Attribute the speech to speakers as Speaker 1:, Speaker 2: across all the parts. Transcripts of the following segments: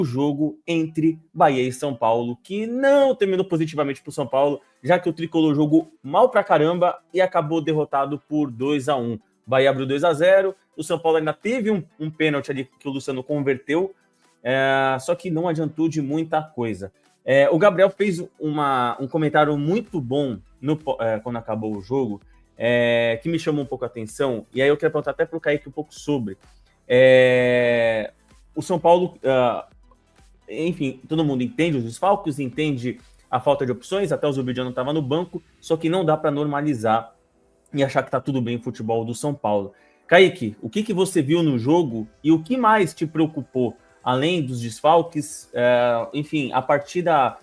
Speaker 1: o jogo entre Bahia e São Paulo, que não terminou positivamente para o São Paulo, já que o Tricolor jogou mal pra caramba e acabou derrotado por 2-1. Bahia abriu 2-0, o São Paulo ainda teve um pênalti ali que o Luciano converteu, só que não adiantou de muita coisa. O Gabriel fez um comentário muito bom quando acabou o jogo, que me chamou um pouco a atenção, e aí eu quero perguntar até para o Kaique um pouco sobre. O São Paulo, enfim, todo mundo entende os desfalques, entende a falta de opções, até o Zubidiano estava no banco, só que não dá para normalizar e achar que está tudo bem o futebol do São Paulo. Kaique, o que você viu no jogo e o que mais te preocupou, além dos desfalques? Enfim, a partida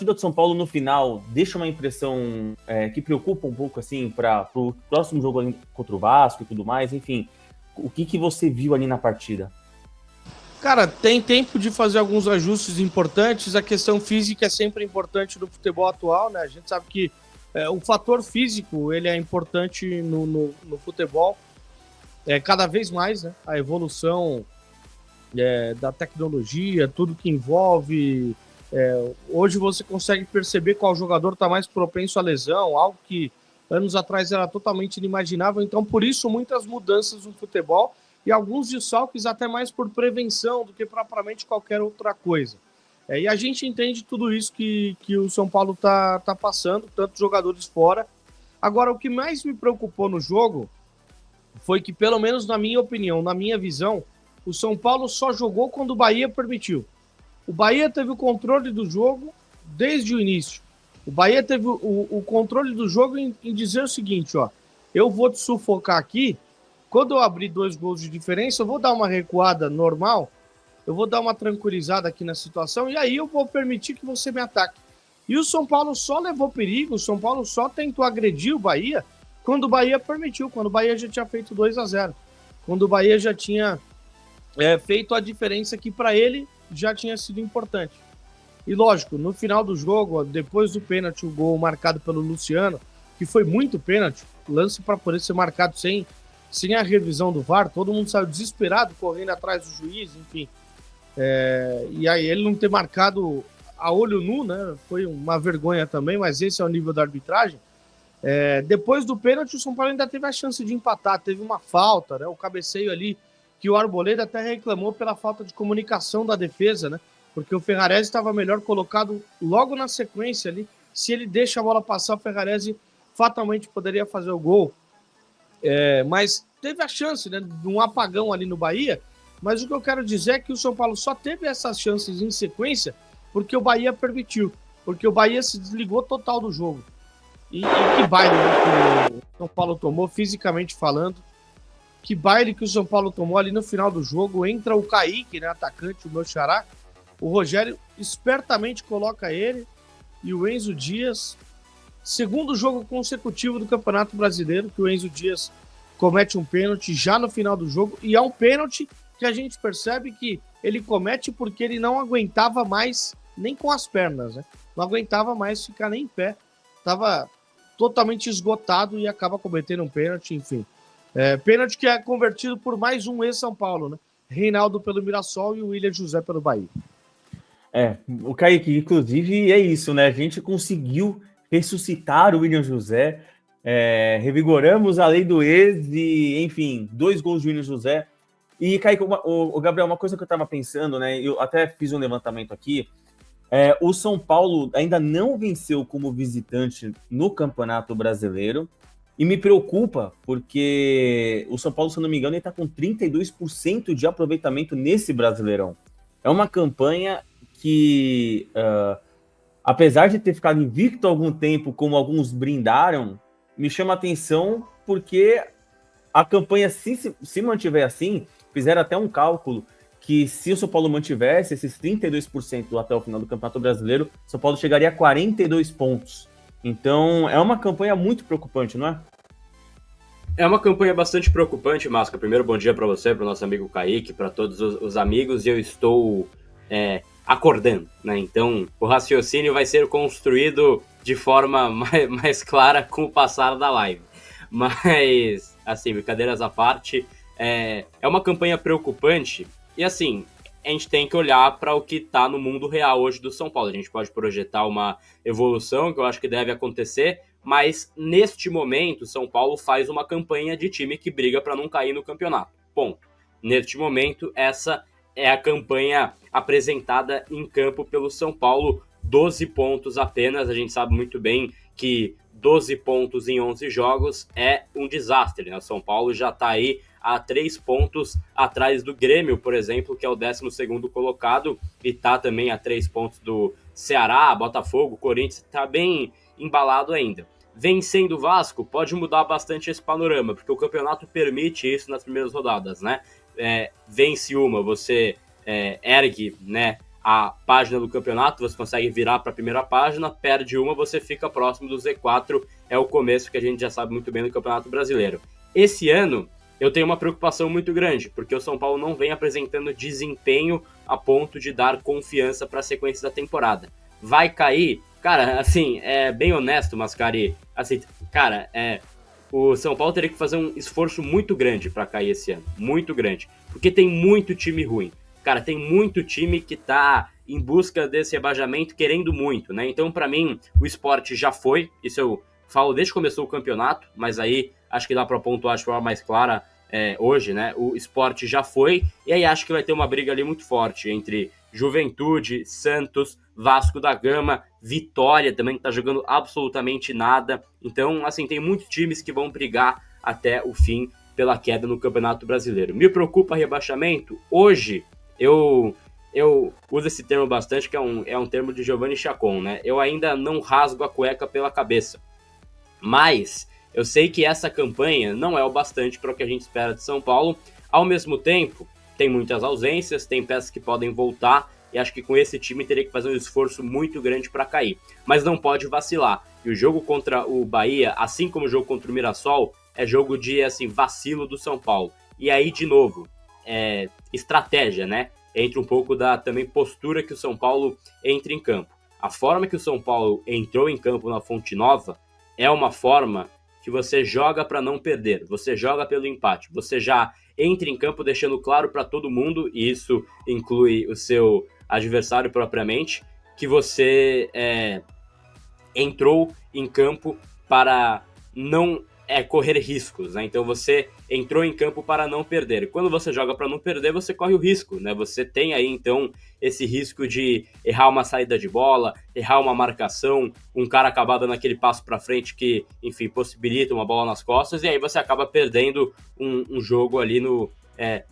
Speaker 1: do São Paulo no final deixa uma impressão que preocupa um pouco assim para o próximo jogo contra o Vasco e tudo mais. Enfim, o que você viu ali na partida?
Speaker 2: Cara, tem tempo de fazer alguns ajustes importantes. A questão física é sempre importante no futebol atual, né? A gente sabe que o fator físico ele é importante no futebol cada vez mais, né? A evolução da tecnologia, tudo que envolve. Hoje você consegue perceber qual jogador está mais propenso à lesão, algo que anos atrás era totalmente inimaginável. Então, por isso, muitas mudanças no futebol e alguns desfalques até mais por prevenção do que propriamente qualquer outra coisa. E a gente entende tudo isso que o São Paulo está passando, tantos jogadores fora. Agora, o que mais me preocupou no jogo foi que, pelo menos na minha opinião, na minha visão, o São Paulo só jogou quando o Bahia permitiu. O Bahia teve o controle do jogo desde o início. O Bahia teve o controle do jogo em dizer o seguinte, ó, eu vou te sufocar aqui, quando eu abrir 2 gols de diferença, eu vou dar uma recuada normal, eu vou dar uma tranquilizada aqui na situação e aí eu vou permitir que você me ataque. E o São Paulo só levou perigo, o São Paulo só tentou agredir o Bahia quando o Bahia permitiu, quando o Bahia já tinha feito 2-0, quando o Bahia já tinha feito a diferença que para ele já tinha sido importante. E lógico, no final do jogo, depois do pênalti, o gol marcado pelo Luciano, que foi muito pênalti, lance para poder ser marcado sem a revisão do VAR, todo mundo saiu desesperado, correndo atrás do juiz, enfim. E aí ele não ter marcado a olho nu, né, foi uma vergonha também, mas esse é o nível da arbitragem. Depois do pênalti, o São Paulo ainda teve a chance de empatar, teve uma falta, né, o cabeceio ali, que o Arboleda até reclamou pela falta de comunicação da defesa, né? Porque o Ferrarese estava melhor colocado logo na sequência ali. Se ele deixa a bola passar, o Ferrarese fatalmente poderia fazer o gol. Mas teve a chance, né, de um apagão ali no Bahia. Mas o que eu quero dizer é que o São Paulo só teve essas chances em sequência porque o Bahia permitiu. Porque o Bahia se desligou total do jogo. E que baile que o São Paulo tomou, fisicamente falando. Que baile que o São Paulo tomou ali no final do jogo. Entra o Kaique, né, atacante, o meu xará. O Rogério espertamente coloca ele e o Enzo Dias. Segundo jogo consecutivo do Campeonato Brasileiro que o Enzo Dias comete um pênalti já no final do jogo. E é um pênalti que a gente percebe que ele comete porque ele não aguentava mais nem com as pernas, né? Não aguentava mais ficar nem em pé. Estava totalmente esgotado e acaba cometendo um pênalti, enfim. Pênalti que é convertido por mais um ex-São Paulo, né? Reinaldo pelo Mirassol e o William José pelo Bahia.
Speaker 1: O Kaique, inclusive, é isso, né? A gente conseguiu ressuscitar o William José, revigoramos a lei do ex e, enfim, 2 gols de William José. E, Kaique, o Gabriel, uma coisa que eu tava pensando, né? Eu até fiz um levantamento aqui. O São Paulo ainda não venceu como visitante no Campeonato Brasileiro. E me preocupa, porque o São Paulo, se eu não me engano, ele está com 32% de aproveitamento nesse Brasileirão. É uma campanha que, apesar de ter ficado invicto há algum tempo, como alguns brindaram, me chama a atenção porque a campanha, se mantiver assim, fizeram até um cálculo que se o São Paulo mantivesse esses 32% até o final do Campeonato Brasileiro, o São Paulo chegaria a 42 pontos. Então, é uma campanha muito preocupante, não é?
Speaker 3: É uma campanha bastante preocupante, Masca. Primeiro, bom dia para você, para o nosso amigo Kaique, para todos os amigos. E eu estou acordando, né? Então, o raciocínio vai ser construído de forma mais clara com o passar da live. Mas, assim, brincadeiras à parte, é uma campanha preocupante. E, assim, a gente tem que olhar para o que está no mundo real hoje do São Paulo. A gente pode projetar uma evolução, que eu acho que deve acontecer, mas neste momento o São Paulo faz uma campanha de time que briga para não cair no campeonato. Ponto. Neste momento, essa é a campanha apresentada em campo pelo São Paulo, 12 pontos apenas. A gente sabe muito bem que 12 pontos em 11 jogos é um desastre, né? O São Paulo já está aí a 3 pontos atrás do Grêmio, por exemplo, que é o 12º colocado, e está também a 3 pontos do Ceará, Botafogo, Corinthians, está bem embalado ainda. Vencendo o Vasco pode mudar bastante esse panorama, porque o campeonato permite isso nas primeiras rodadas, né? Vence uma, você ergue, né, a página do campeonato, você consegue virar para a primeira página, perde uma, você fica próximo do Z4, é o começo que a gente já sabe muito bem do Campeonato Brasileiro. Esse ano, eu tenho uma preocupação muito grande, porque o São Paulo não vem apresentando desempenho a ponto de dar confiança para a sequência da temporada. Vai cair? Cara, assim, é bem honesto, Mascari, assim, cara, o São Paulo teria que fazer um esforço muito grande para cair esse ano, muito grande, porque tem muito time ruim. Cara, tem muito time que tá em busca desse rebaixamento, querendo muito, né? Então, para mim, o Sport já foi, isso eu falo desde que começou o campeonato, mas aí acho que dá para pontuar de forma mais clara hoje, né? O Sport já foi, e aí acho que vai ter uma briga ali muito forte entre Juventude, Santos, Vasco da Gama, Vitória também, que tá jogando absolutamente nada. Então, assim, tem muitos times que vão brigar até o fim pela queda no Campeonato Brasileiro. Me preocupa rebaixamento? Hoje, eu uso esse termo bastante, que é um termo de Giovanni Chacon, né? Eu ainda não rasgo a cueca pela cabeça. Mas eu sei que essa campanha não é o bastante para o que a gente espera de São Paulo. Ao mesmo tempo, tem muitas ausências, tem peças que podem voltar, e acho que com esse time teria que fazer um esforço muito grande para cair. Mas não pode vacilar. E o jogo contra o Bahia, assim como o jogo contra o Mirassol, é jogo de assim, vacilo do São Paulo. E aí, de novo, estratégia, né? Entre um pouco da também postura que o São Paulo entra em campo. A forma que o São Paulo entrou em campo na Fonte Nova é uma forma que você joga para não perder, você joga pelo empate, você já entra em campo deixando claro para todo mundo, e isso inclui o seu adversário propriamente, que você entrou em campo para não correr riscos, né? Então você entrou em campo para não perder. E quando você joga para não perder, você corre o risco, né? Você tem aí então esse risco de errar uma saída de bola, errar uma marcação, um cara acabar dando aquele passo para frente que, enfim, possibilita uma bola nas costas, e aí você acaba perdendo um jogo ali no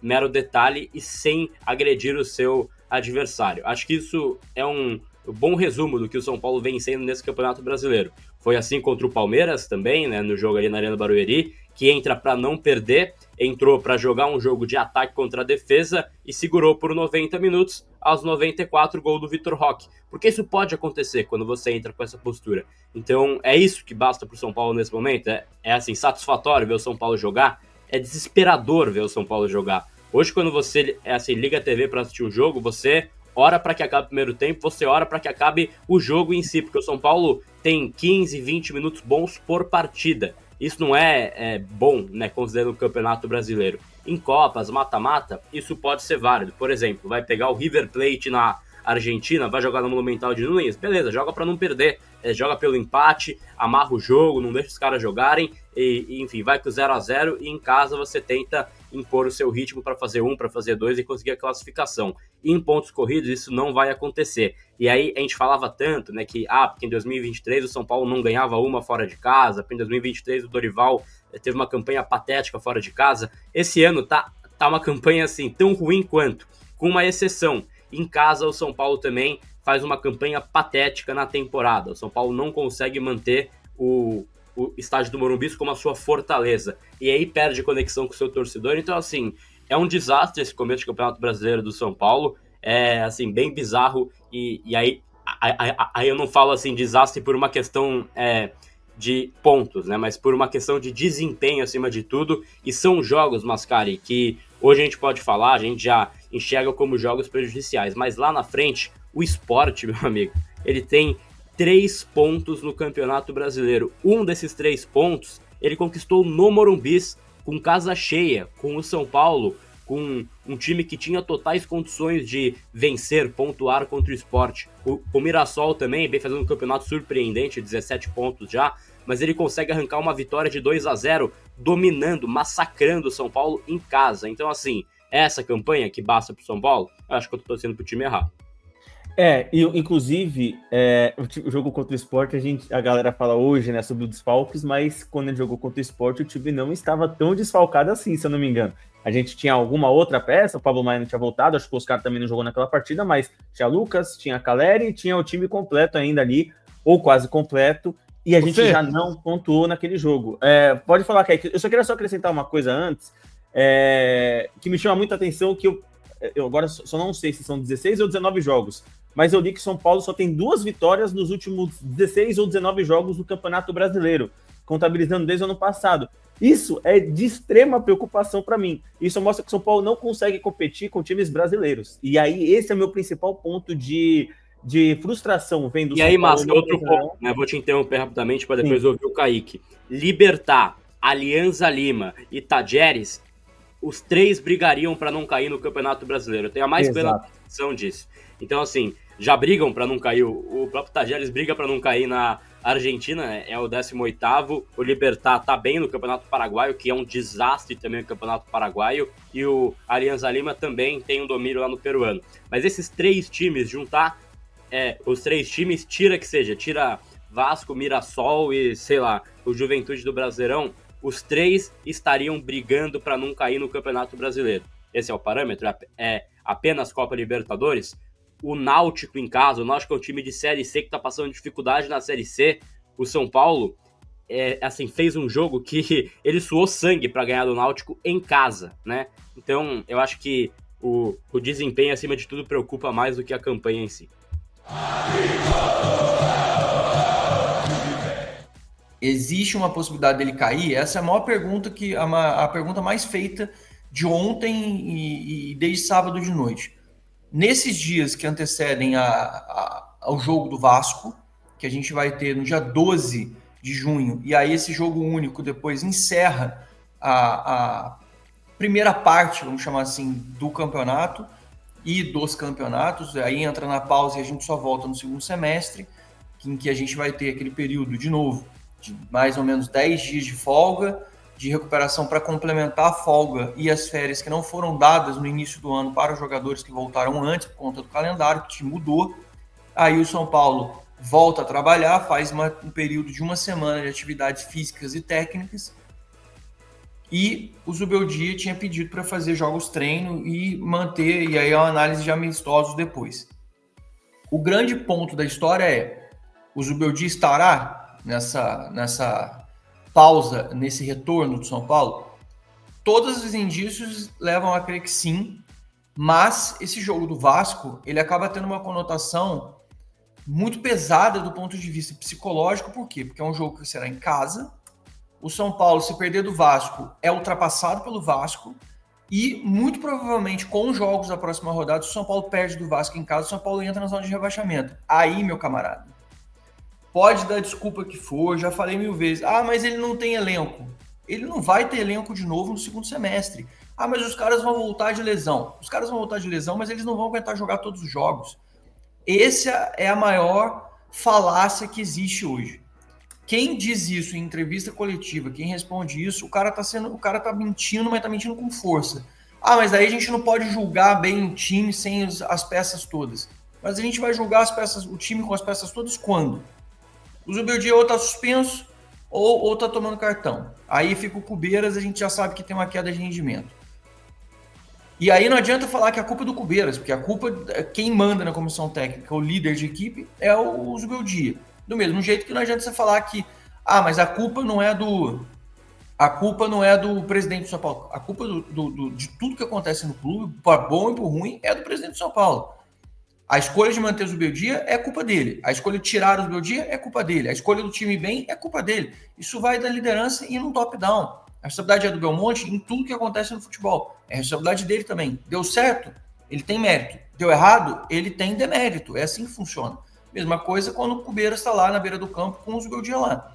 Speaker 3: mero detalhe e sem agredir o seu adversário. Acho que isso é um bom resumo do que o São Paulo vem sendo nesse Campeonato Brasileiro. Foi assim contra o Palmeiras também, né, no jogo ali na Arena Barueri, que entra para não perder, entrou para jogar um jogo de ataque contra a defesa e segurou por 90 minutos, aos 94, gol do Vitor Roque. Porque isso pode acontecer quando você entra com essa postura. Então é isso que basta para o São Paulo nesse momento. É assim, satisfatório ver o São Paulo jogar, é desesperador ver o São Paulo jogar. Hoje, quando você liga a TV para assistir um jogo, você ora para que acabe o primeiro tempo, você ora para que acabe o jogo em si, porque o São Paulo tem 15, 20 minutos bons por partida. Isso não é bom, né, considerando o Campeonato Brasileiro. Em Copas, mata-mata, isso pode ser válido. Por exemplo, vai pegar o River Plate na Argentina, vai jogar no Monumental de Nunes, beleza, joga para não perder, joga pelo empate, amarra o jogo, não deixa os caras jogarem, e enfim, vai com 0-0, e em casa você tenta impor o seu ritmo para fazer 1, para fazer 2 e conseguir a classificação. E em pontos corridos isso não vai acontecer. E aí a gente falava tanto, né, que porque em 2023 o São Paulo não ganhava uma fora de casa, porque em 2023 o Dorival teve uma campanha patética fora de casa. Esse ano tá uma campanha assim tão ruim quanto, com uma exceção. Em casa, o São Paulo também faz uma campanha patética na temporada. O São Paulo não consegue manter o estádio do Morumbi como a sua fortaleza. E aí perde conexão com o seu torcedor. Então, assim, é um desastre esse começo de Campeonato Brasileiro do São Paulo. É, assim, bem bizarro. E aí eu não falo, assim, desastre por uma questão de pontos, né? Mas por uma questão de desempenho acima de tudo. E são jogos, Mascari, que hoje a gente pode falar, a gente já enxerga como jogos prejudiciais, mas lá na frente, o Sport, meu amigo, ele tem 3 pontos no Campeonato Brasileiro. Um desses 3 pontos, ele conquistou no Morumbi, com casa cheia, com o São Paulo, com um time que tinha totais condições de vencer, pontuar contra o Sport. O Mirassol também vem fazendo um campeonato surpreendente, 17 pontos já, mas ele consegue arrancar uma vitória de 2-0, dominando, massacrando o São Paulo em casa. Então, assim, essa campanha que basta pro São Paulo, eu acho que eu tô torcendo pro time errar.
Speaker 1: Inclusive, o jogo contra o Sport, a galera fala hoje, né, sobre os desfalques, mas quando ele jogou contra o Sport, o time não estava tão desfalcado assim, se eu não me engano. A gente tinha alguma outra peça, o Pablo Maia não tinha voltado, acho que o Oscar também não jogou naquela partida, mas tinha Lucas, tinha Caleri, tinha o time completo ainda ali, ou quase completo, e a gente já não pontuou naquele jogo. Pode falar, Kaique, eu só queria acrescentar uma coisa antes, que me chama muita atenção, que eu agora só não sei se são 16 ou 19 jogos, mas eu li que São Paulo só tem 2 vitórias nos últimos 16 ou 19 jogos do Campeonato Brasileiro, contabilizando desde o ano passado. Isso é de extrema preocupação para mim. Isso mostra que São Paulo não consegue competir com times brasileiros. E aí, esse é o meu principal ponto de frustração vendo
Speaker 3: o São Paulo. E aí, Márcio, outro ponto, né? Vou te interromper rapidamente para depois ouvir o Kaique. Libertad, Alianza Lima e Tajeres, os 3 brigariam para não cair no Campeonato Brasileiro. Eu tenho a mais plena convicção disso. Então, assim, já brigam para não cair. O próprio Tajeres briga para não cair na Argentina, é o 18º. O Libertad tá bem no Campeonato Paraguaio, que é um desastre também o Campeonato Paraguaio. E o Alianza Lima também tem um domínio lá no peruano. Mas esses 3 times, juntar os 3 times, tira Vasco, Mirassol e, sei lá, o Juventude do Brasileirão, os 3 estariam brigando para não cair no Campeonato Brasileiro. Esse é o parâmetro? É apenas Copa Libertadores? O Náutico em casa, o Náutico é um time de Série C que está passando dificuldade na Série C. O São Paulo fez um jogo que ele suou sangue para ganhar do Náutico em casa, né? Então, eu acho que o desempenho, acima de tudo, preocupa mais do que a campanha em si.
Speaker 4: Existe uma possibilidade dele cair? Essa é a maior pergunta, a pergunta mais feita de ontem e desde sábado de noite. Nesses dias que antecedem ao jogo do Vasco, que a gente vai ter no dia 12 de junho, e aí esse jogo único depois encerra a primeira parte, vamos chamar assim, do campeonato e dos campeonatos, aí entra na pausa e a gente só volta no segundo semestre, em que a gente vai ter aquele período de novo, de mais ou menos 10 dias de folga, de recuperação para complementar a folga e as férias que não foram dadas no início do ano para os jogadores que voltaram antes por conta do calendário, que mudou. Aí o São Paulo volta a trabalhar, faz um período de 1 semana de atividades físicas e técnicas, e o Zubeldia tinha pedido para fazer jogos treino e manter, e aí a análise de amistosos depois. O grande ponto da história é, o Zubeldia estará nessa pausa, nesse retorno do São Paulo? Todos os indícios levam a crer que sim, mas esse jogo do Vasco, ele acaba tendo uma conotação muito pesada do ponto de vista psicológico. Por quê? Porque é um jogo que será em casa, o São Paulo, se perder do Vasco, é ultrapassado pelo Vasco, e muito provavelmente com os jogos da próxima rodada, se o São Paulo perde do Vasco em casa, o São Paulo entra na zona de rebaixamento. Aí, meu camarada, pode dar desculpa que for, já falei 1000 vezes. Ah, mas ele não tem elenco. Ele não vai ter elenco de novo no segundo semestre. Ah, mas os caras vão voltar de lesão. Os caras vão voltar de lesão, mas eles não vão aguentar jogar todos os jogos. Essa é a maior falácia que existe hoje. Quem diz isso em entrevista coletiva, quem responde isso, o cara tá mentindo, mas tá mentindo com força. Ah, mas daí a gente não pode julgar bem o time sem as peças todas. Mas a gente vai julgar o time com as peças todas quando? O Zubeldia ou tá suspenso ou tá tomando cartão. Aí fica o Cubeiras, a gente já sabe que tem uma queda de rendimento. E aí não adianta falar que a culpa é do Cubeiras, porque a culpa, quem manda na comissão técnica, o líder de equipe, é o Zubeldia. Do mesmo jeito que não adianta você falar que, mas a culpa não é do presidente do São Paulo. A culpa de tudo que acontece no clube, por bom e por ruim, é do presidente do São Paulo. A escolha de manter o Zubeldia é culpa dele. A escolha de tirar o Zubeldia é culpa dele. A escolha do time bem é culpa dele. Isso vai da liderança e no top-down. A responsabilidade é do Belmonte em tudo que acontece no futebol. É a responsabilidade dele também. Deu certo? Ele tem mérito. Deu errado? Ele tem demérito. É assim que funciona. Mesma coisa quando o Cubeiras está lá na beira do campo com o Zubeldia lá.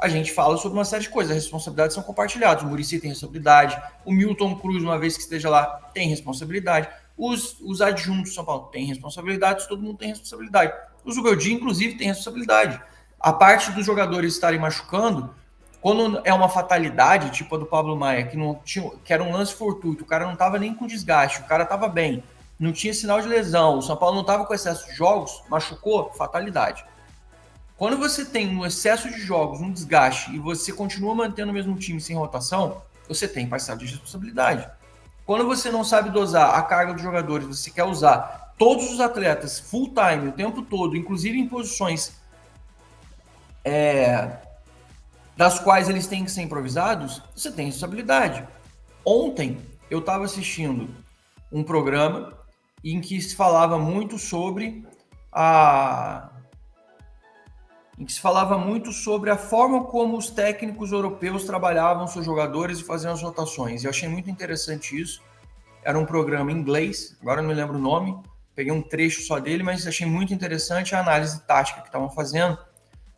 Speaker 4: a gente fala sobre uma série de coisas. As responsabilidades são compartilhadas. O Muricy tem responsabilidade, o Milton Cruz, uma vez que esteja lá, tem responsabilidade. Os adjuntos do São Paulo têm responsabilidade, todo mundo tem responsabilidade. O Zubeldia, inclusive, tem responsabilidade. A parte dos jogadores estarem machucando, quando é uma fatalidade, tipo a do Pablo Maia, que era um lance fortuito, o cara não estava nem com desgaste, o cara estava bem, não tinha sinal de lesão, o São Paulo não estava com excesso de jogos, machucou, fatalidade. Quando você tem um excesso de jogos, um desgaste, e você continua mantendo o mesmo time sem rotação, você tem parcela de responsabilidade. Quando você não sabe dosar a carga dos jogadores, você quer usar todos os atletas full time o tempo todo, inclusive em posições das quais eles têm que ser improvisados, você tem responsabilidade. Ontem eu estava assistindo um programa em que se falava muito sobre a forma como os técnicos europeus trabalhavam seus jogadores e faziam as rotações. Eu achei muito interessante isso. Era um programa em inglês, agora não me lembro o nome, peguei um trecho só dele, mas achei muito interessante a análise tática que estavam fazendo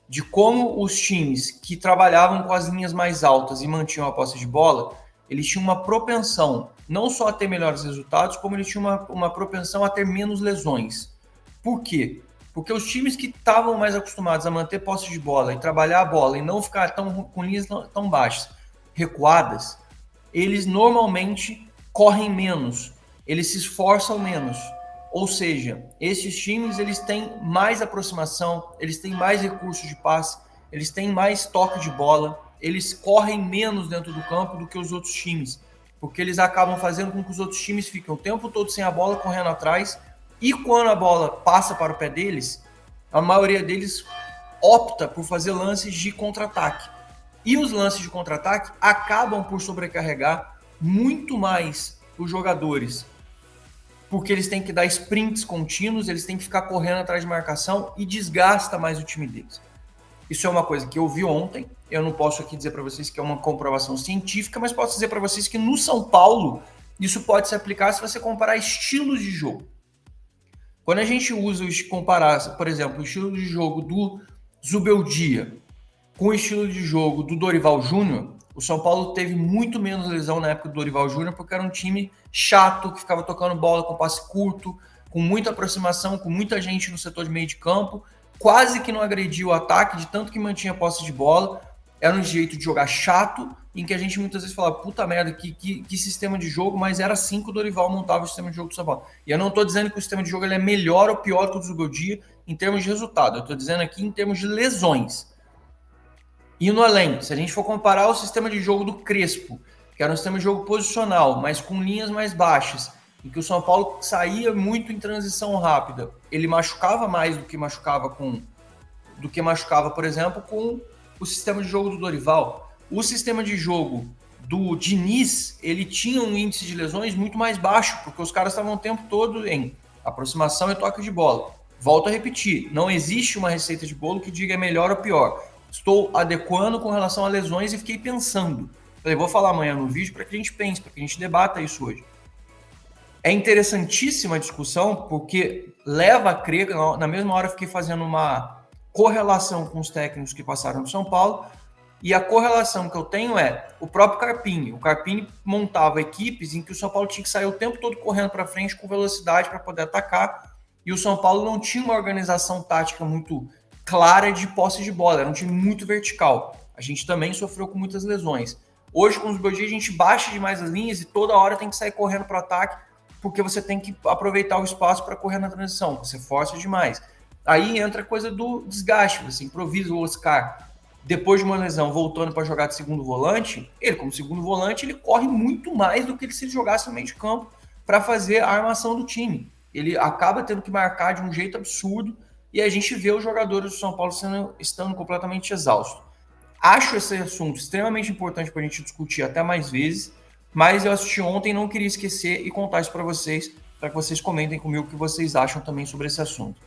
Speaker 4: de como os times que trabalhavam com as linhas mais altas e mantinham a posse de bola, eles tinham uma propensão não só a ter melhores resultados, como eles tinham uma propensão a ter menos lesões. Por quê? Porque os times que estavam mais acostumados a manter posse de bola e trabalhar a bola e não ficar com linhas tão baixas, recuadas, eles normalmente correm menos, eles se esforçam menos. Ou seja, esses times eles têm mais aproximação, eles têm mais recursos de passe, eles têm mais toque de bola, eles correm menos dentro do campo do que os outros times, porque eles acabam fazendo com que os outros times fiquem o tempo todo sem a bola, correndo atrás, e quando a bola passa para o pé deles, a maioria deles opta por fazer lances de contra-ataque. E os lances de contra-ataque acabam por sobrecarregar muito mais os jogadores, porque eles têm que dar sprints contínuos, eles têm que ficar correndo atrás de marcação e desgasta mais o time deles. Isso é uma coisa que eu vi ontem, eu não posso aqui dizer para vocês que é uma comprovação científica, mas posso dizer para vocês que no São Paulo isso pode se aplicar se você comparar estilos de jogo. Quando a gente comparar, por exemplo, o estilo de jogo do Zubeldia com o estilo de jogo do Dorival Júnior, o São Paulo teve muito menos lesão na época do Dorival Júnior, porque era um time chato, que ficava tocando bola com passe curto, com muita aproximação, com muita gente no setor de meio de campo, quase que não agredia o ataque, de tanto que mantinha posse de bola. Era um jeito de jogar chato, em que a gente muitas vezes falava, puta merda, que sistema de jogo, mas era assim que o Dorival montava o sistema de jogo do São Paulo. E eu não estou dizendo que o sistema de jogo ele é melhor ou pior que o do Zubeldia em termos de resultado, eu estou dizendo aqui em termos de lesões. Indo além, se a gente for comparar o sistema de jogo do Crespo, que era um sistema de jogo posicional, mas com linhas mais baixas, em que o São Paulo saía muito em transição rápida, ele machucava mais do que machucava, por exemplo, com o sistema de jogo do Dorival. O sistema de jogo do Diniz, ele tinha um índice de lesões muito mais baixo, porque os caras estavam o tempo todo em aproximação e toque de bola. Volto a repetir, não existe uma receita de bolo que diga é melhor ou pior. Estou adequando com relação a lesões e fiquei pensando. Falei, vou falar amanhã no vídeo para que a gente pense, para que a gente debata isso hoje. É interessantíssima a discussão, porque leva a crer, na mesma hora eu fiquei fazendo uma correlação com os técnicos que passaram no São Paulo, e a correlação que eu tenho é o próprio Carpini. O Carpini montava equipes em que o São Paulo tinha que sair o tempo todo correndo para frente com velocidade para poder atacar, e o São Paulo não tinha uma organização tática muito clara de posse de bola, era um time muito vertical. A gente também sofreu com muitas lesões. Hoje, com os Zubeldia, a gente baixa demais as linhas e toda hora tem que sair correndo para o ataque, porque você tem que aproveitar o espaço para correr na transição, você força demais. Aí entra a coisa do desgaste, você improvisa o Oscar, depois de uma lesão, voltando para jogar de segundo volante, ele, como segundo volante, ele corre muito mais do que se ele jogasse no meio de campo para fazer a armação do time. Ele acaba tendo que marcar de um jeito absurdo e a gente vê os jogadores do São Paulo estando completamente exaustos. Acho esse assunto extremamente importante para a gente discutir até mais vezes, mas eu assisti ontem e não queria esquecer e contar isso para que vocês comentem comigo o que vocês acham também sobre esse assunto.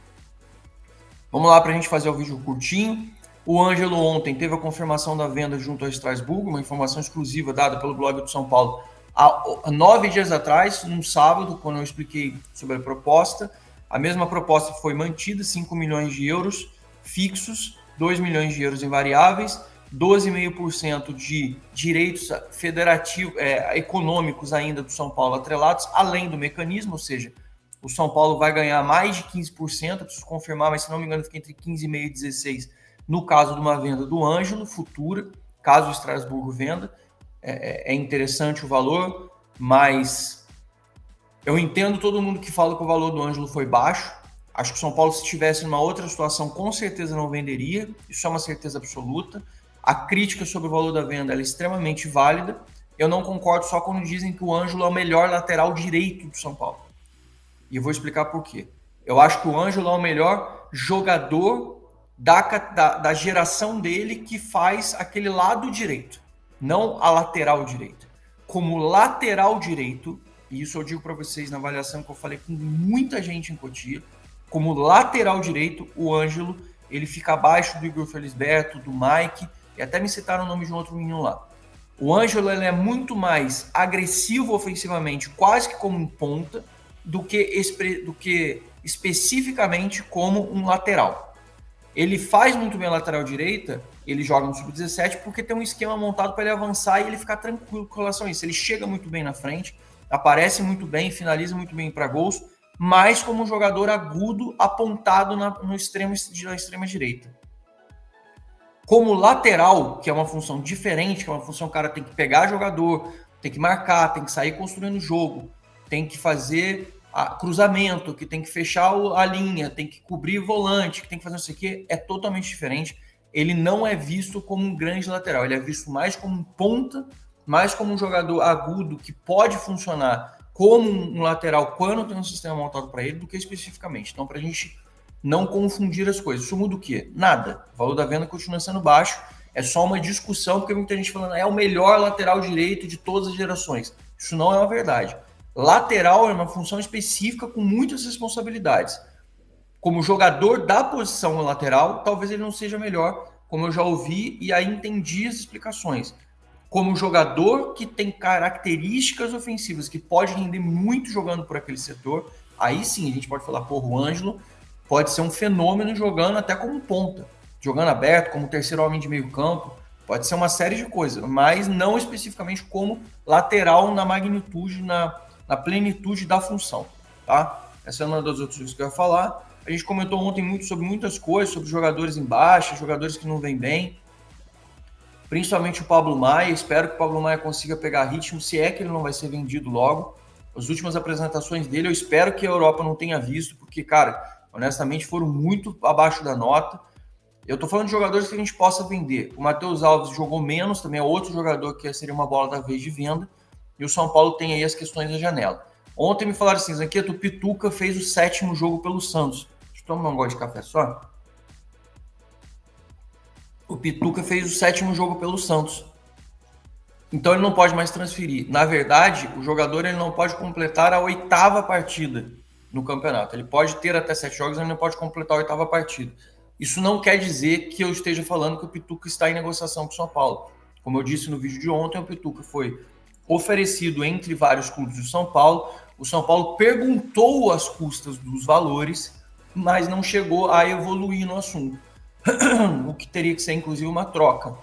Speaker 4: Vamos lá para a gente fazer o vídeo curtinho. O Ângelo ontem teve a confirmação da venda junto ao Estrasburgo, uma informação exclusiva dada pelo blog do São Paulo há 9 dias atrás, num sábado, quando eu expliquei sobre a proposta. A mesma proposta foi mantida, 5 milhões de euros fixos, 2 milhões de euros em variáveis, 12,5% de direitos federativos, econômicos ainda do São Paulo atrelados, além do mecanismo, ou seja, o São Paulo vai ganhar mais de 15%, preciso confirmar, mas se não me engano fica entre 15,5% e 16%, no caso de uma venda do Ângelo, futura, caso o Estrasburgo venda. É interessante o valor, mas eu entendo todo mundo que fala que o valor do Ângelo foi baixo. Acho que o São Paulo, se estivesse numa outra situação, com certeza não venderia, isso é uma certeza absoluta. A crítica sobre o valor da venda é extremamente válida. Eu não concordo só quando dizem que o Ângelo é o melhor lateral direito do São Paulo. E eu vou explicar por quê. Eu acho que o Ângelo é o melhor jogador da geração dele que faz aquele lado direito, não a lateral direita. Como lateral direito, e isso eu digo para vocês na avaliação que eu falei com muita gente em Cotia, como lateral direito, o Ângelo, ele fica abaixo do Igor Felisberto, do Mike, e até me citaram o nome de um outro menino lá. O Ângelo, ele é muito mais agressivo ofensivamente, quase que como um ponta, do que especificamente como um lateral. Ele faz muito bem a lateral direita, ele joga no sub-17 porque tem um esquema montado para ele avançar e ele ficar tranquilo com relação a isso. Ele chega muito bem na frente, aparece muito bem, finaliza muito bem para gols, mas como um jogador agudo apontado na extrema direita. Como lateral, que é uma função diferente, que é uma função que o cara tem que pegar jogador, tem que marcar, tem que sair construindo o jogo, tem que fazer cruzamento, que tem que fechar a linha, tem que cobrir volante, que tem que fazer não sei o quê, é totalmente diferente. Ele não é visto como um grande lateral, ele é visto mais como um ponta, mais como um jogador agudo que pode funcionar como um lateral quando tem um sistema montado para ele, do que especificamente. Então, para a gente não confundir as coisas. Isso muda o quê? Nada. O valor da venda continua sendo baixo, é só uma discussão, porque muita gente falando é o melhor lateral direito de todas as gerações. Isso não é uma verdade. Lateral é uma função específica com muitas responsabilidades. Como jogador da posição lateral, talvez ele não seja melhor, como eu já ouvi e aí entendi as explicações. Como jogador que tem características ofensivas, que pode render muito jogando por aquele setor, aí sim a gente pode falar, porra, o Ângelo pode ser um fenômeno jogando até como ponta, jogando aberto, como terceiro homem de meio campo, pode ser uma série de coisas, mas não especificamente como lateral na magnitude, na plenitude da função, tá? Essa é uma das outras coisas que eu ia falar. A gente comentou ontem muito sobre muitas coisas, sobre jogadores em baixa, jogadores que não vêm bem, principalmente o Pablo Maia. Espero que o Pablo Maia consiga pegar ritmo, se é que ele não vai ser vendido logo. As últimas apresentações dele, eu espero que a Europa não tenha visto, porque, cara, honestamente, foram muito abaixo da nota. Eu tô falando de jogadores que a gente possa vender. O Matheus Alves jogou menos, também é outro jogador que seria uma bola da vez de venda. E o São Paulo tem aí as questões da janela. Ontem me falaram assim, Zanqueto, o Pituca fez o 7º jogo pelo Santos. Deixa eu tomar um gole de café só. O Pituca fez o 7º jogo pelo Santos. Então ele não pode mais transferir. Na verdade, o jogador ele não pode completar a 8ª partida no campeonato. Ele pode ter até 7 jogos, mas não pode completar a 8ª partida. Isso não quer dizer que eu esteja falando que o Pituca está em negociação com o São Paulo. Como eu disse no vídeo de ontem, o Pituca foi oferecido entre vários clubes do São Paulo. O São Paulo perguntou as custas dos valores, mas não chegou a evoluir no assunto. O que teria que ser, inclusive, uma troca.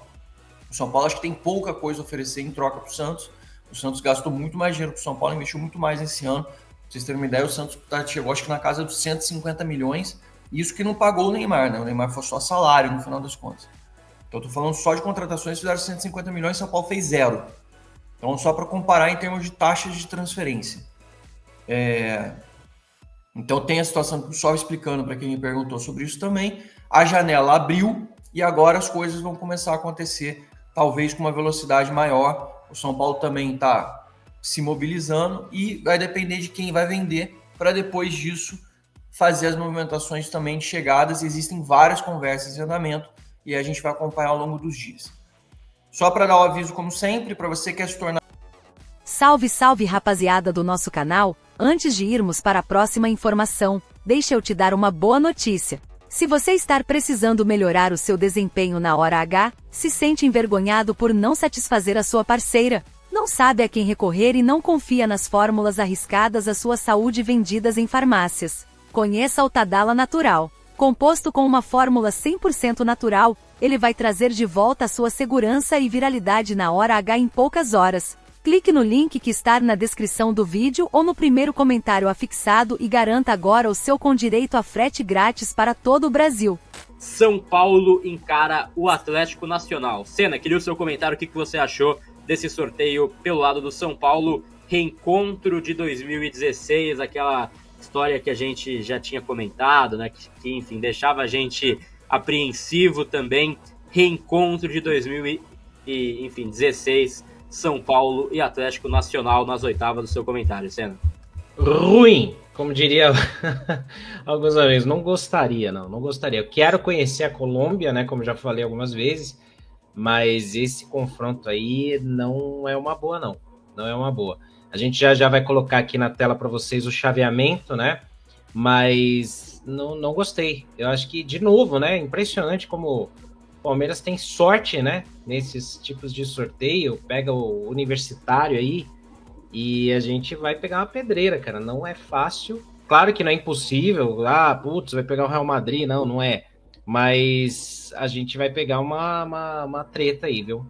Speaker 4: O São Paulo acho que tem pouca coisa a oferecer em troca para o Santos. O Santos gastou muito mais dinheiro que o São Paulo, investiu muito mais esse ano. Pra vocês terem uma ideia, o Santos chegou acho que na casa dos 150 milhões. Isso que não pagou o Neymar, né? O Neymar foi só salário no final das contas. Então eu tô falando só de contratações, fizeram 150 milhões, São Paulo fez 0. Então só para comparar em termos de taxas de transferência. Então tem a situação, só explicando para quem me perguntou sobre isso também, a janela abriu e agora as coisas vão começar a acontecer, talvez com uma velocidade maior. O São Paulo também está se mobilizando e vai depender de quem vai vender para depois disso fazer as movimentações também de chegadas. Existem várias conversas em andamento e a gente vai acompanhar ao longo dos dias. Só para dar o aviso, como sempre, para você que quer se tornar...
Speaker 5: Salve, salve, rapaziada do nosso canal! Antes de irmos para a próxima informação, deixa eu te dar uma boa notícia. Se você estar precisando melhorar o seu desempenho na hora H, se sente envergonhado por não satisfazer a sua parceira, não sabe a quem recorrer e não confia nas fórmulas arriscadas à sua saúde vendidas em farmácias, conheça o Tadala Natural. Composto com uma fórmula 100% natural, ele vai trazer de volta a sua segurança e viralidade na hora H em poucas horas. Clique no link que está na descrição do vídeo ou no primeiro comentário afixado e garanta agora o seu com direito a frete grátis para todo o Brasil.
Speaker 3: São Paulo encara o Atlético Nacional. Senna, queria o seu comentário, o que você achou desse sorteio pelo lado do São Paulo, reencontro de 2016, aquela história que a gente já tinha comentado, né, que enfim, deixava a gente apreensivo também, reencontro de 2016, São Paulo e Atlético Nacional nas oitavas do seu comentário, Senna.
Speaker 6: Ruim, como diria alguns amigos, não gostaria. Eu quero conhecer a Colômbia, né, como já falei algumas vezes, mas esse confronto aí não é uma boa, não é uma boa. A gente já vai colocar aqui na tela para vocês o chaveamento, né, mas não gostei. Eu acho que, de novo, né, impressionante como o Palmeiras tem sorte, né, nesses tipos de sorteio, pega o Universitário aí, e a gente vai pegar uma pedreira, cara. Não é fácil. Claro que não é impossível. Vai pegar o Real Madrid. Não é. Mas a gente vai pegar uma treta aí, viu?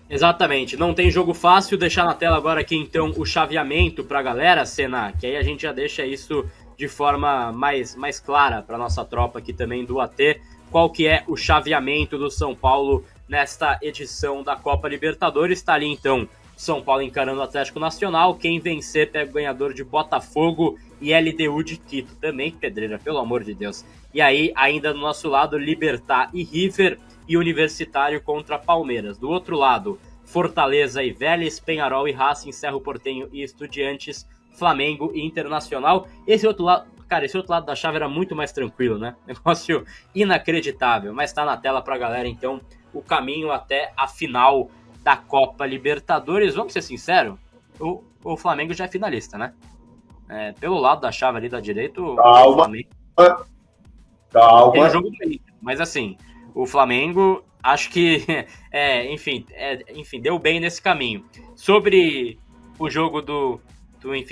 Speaker 3: Exatamente. Não tem jogo fácil. Deixar na tela agora aqui, então, o chaveamento pra galera, Senna, que aí a gente já deixa isso de forma mais clara pra nossa tropa aqui também do AT. Qual que é o chaveamento do São Paulo nesta edição da Copa Libertadores? Está ali, então, São Paulo encarando o Atlético Nacional. Quem vencer pega o ganhador de Botafogo e LDU de Quito. Também pedreira, pelo amor de Deus. E aí, ainda do nosso lado, Libertad e River e Universitário contra Palmeiras. Do outro lado, Fortaleza e Vélez, Peñarol e Racing, Cerro Porteño e Estudiantes, Flamengo e Internacional. Esse outro lado da chave era muito mais tranquilo, né? Negócio inacreditável, mas tá na tela pra galera, então, o caminho até a final da Copa Libertadores. Vamos ser sinceros, o Flamengo já é finalista, né? Pelo lado da chave ali da direita, o Flamengo...
Speaker 7: Calma.
Speaker 3: Tem um jogo do Inter, mas assim, o Flamengo, acho que, enfim, deu bem nesse caminho. Sobre o jogo do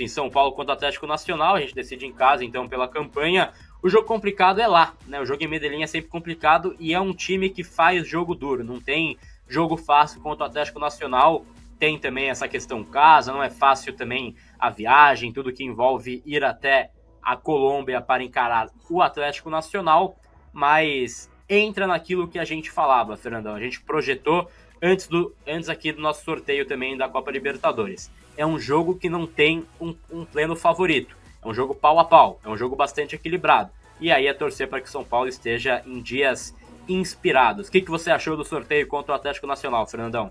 Speaker 3: São Paulo contra o Atlético Nacional, a gente decide em casa, então, pela campanha. O jogo complicado é lá, né? O jogo em Medellín é sempre complicado e é um time que faz jogo duro, não tem jogo fácil contra o Atlético Nacional. Tem também essa questão casa, não é fácil também a viagem, tudo que envolve ir até a Colômbia para encarar o Atlético Nacional, mas entra naquilo que a gente falava, Fernandão. A gente projetou antes aqui do nosso sorteio também da Copa Libertadores. É um jogo que não tem um pleno favorito. É um jogo pau a pau, é um jogo bastante equilibrado. E aí é torcer para que o São Paulo esteja em dias inspirados. O que você achou do sorteio contra o Atlético Nacional, Fernandão?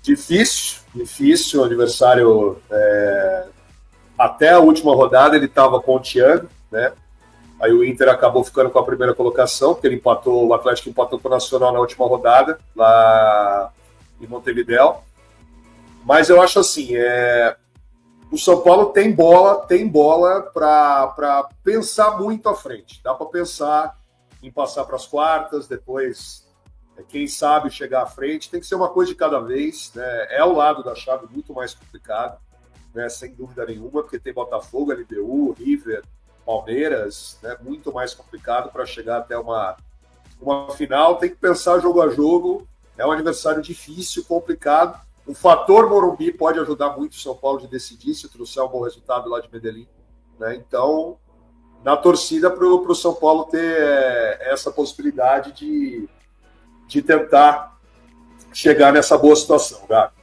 Speaker 7: Difícil. O adversário, até a última rodada, ele estava ponteando, né? Aí o Inter acabou ficando com a primeira colocação, porque o Atlético empatou com o Nacional na última rodada, lá em Montevidéu. Mas eu acho assim, o São Paulo tem bola para pensar muito à frente. Dá para pensar em passar para as quartas, depois, quem sabe, chegar à frente. Tem que ser uma coisa de cada vez, né? É o lado da chave muito mais complicado, né? Sem dúvida nenhuma, porque tem Botafogo, LDU, River, Palmeiras, né? Muito mais complicado para chegar até uma final. Tem que pensar jogo a jogo. É um adversário difícil, complicado. O fator Morumbi pode ajudar muito o São Paulo de decidir se trouxer um bom resultado lá de Medellín, né? Então, na torcida para o São Paulo ter essa possibilidade de tentar chegar nessa boa situação, Gabi.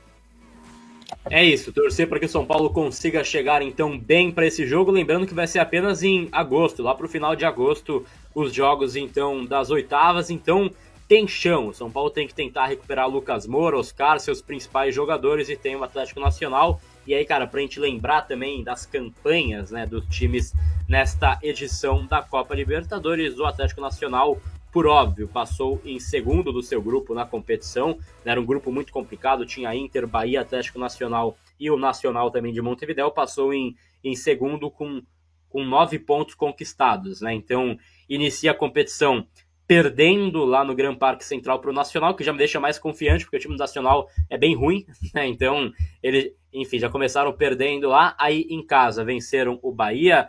Speaker 3: É isso, torcer para que o São Paulo consiga chegar então bem para esse jogo, lembrando que vai ser apenas em agosto, lá para o final de agosto, os jogos então das oitavas, então tem chão. O São Paulo tem que tentar recuperar Lucas Moura, Oscar, seus principais jogadores, e tem o Atlético Nacional. E aí, cara, pra gente lembrar também das campanhas, né, dos times nesta edição da Copa Libertadores, o Atlético Nacional, por óbvio, passou em segundo do seu grupo na competição. Era um grupo muito complicado, tinha Inter, Bahia, Atlético Nacional e o Nacional também de Montevidéu, passou em segundo com 9 pontos conquistados, né? Então, inicia a competição perdendo lá no Gran Parque Central para o Nacional, que já me deixa mais confiante, porque o time do Nacional é bem ruim, né? Então, eles, enfim, já começaram perdendo lá. Aí, em casa, venceram o Bahia,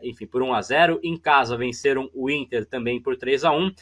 Speaker 3: enfim, por 1-0. Em casa venceram o Inter também por 3-1.